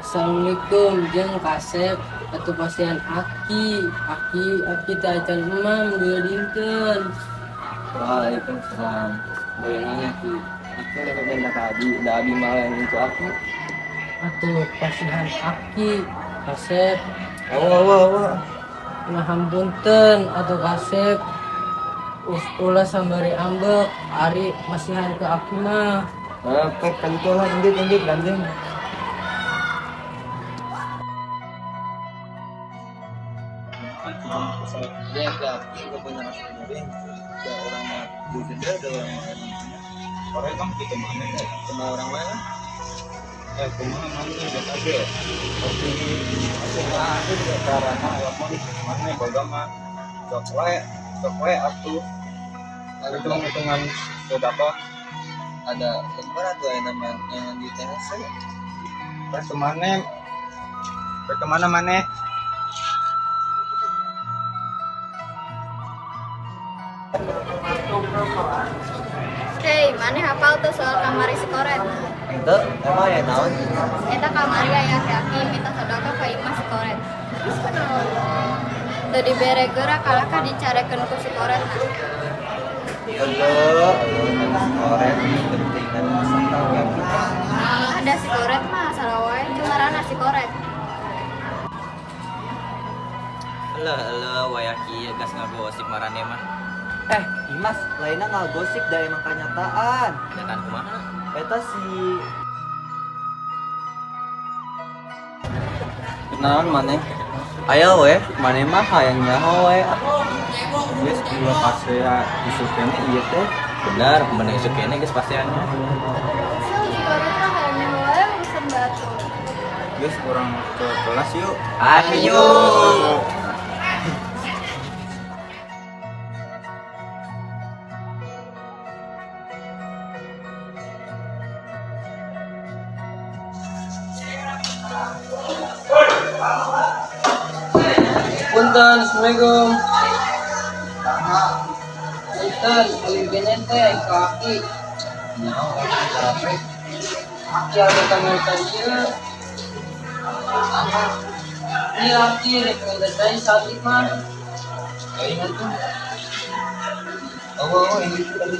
Assalamualaikum jeung Kasep atuh pasien Aki teh acan emam dua dinten. Waalaikumsalam. Boleh nanya Ki, aku udah pindah ke Abi, udah Abi malah yang itu aku. Atuh pasien Kasep Wah. ngahampunten atuh Kasep ulah sambari ambek ari masihan ke Aki mah. Pek kan itu lah, indik gandeng. Dia ke Abi, gak punya nasi goreng. Ada orang di sini, ada orang lain. Orang kamu kita mana ya? Sama orang lain? Kumaha mana biasa aja. Tapi aku juga caranya walaupun mana boga mah sok we atuh. Ada hitungan sedekah ada lembar atau yang namanya di THC. Pas kemana mana? Hei, mana hafal tuh soal kamari si Koret? Itu emang ya naon? Eta kamari aya Aki minta sedekah ka imah si Koret. Terus kenapa? Teu dibere geura kalahkah dicarekeun ku si Koret. Enggak, orang pentingan masalahnya kita. Ada si Koret mah salah wae jumarana si Koret. Ele wayaki gas ngagosip marane mah. Imas, lainnya nggak gosip dah emang kenyataan. Ya kan kumaha? Eta si Kenalan mana? Ayo we, mana mah hayang nyaho we. Geus dua pasea isukene ieu teh. Bener, bener isu kene geus pastiannya. So si Koret mah kayaknya wae urusan batu. Geus kurang ke kelas yuk. Ayo. Punten, Assalamualaikum. Punten, aligenen teh ke Aki. Aki ada kamar ieu. Ini Aki rekomendasi saat mah. Oh, ini tadi.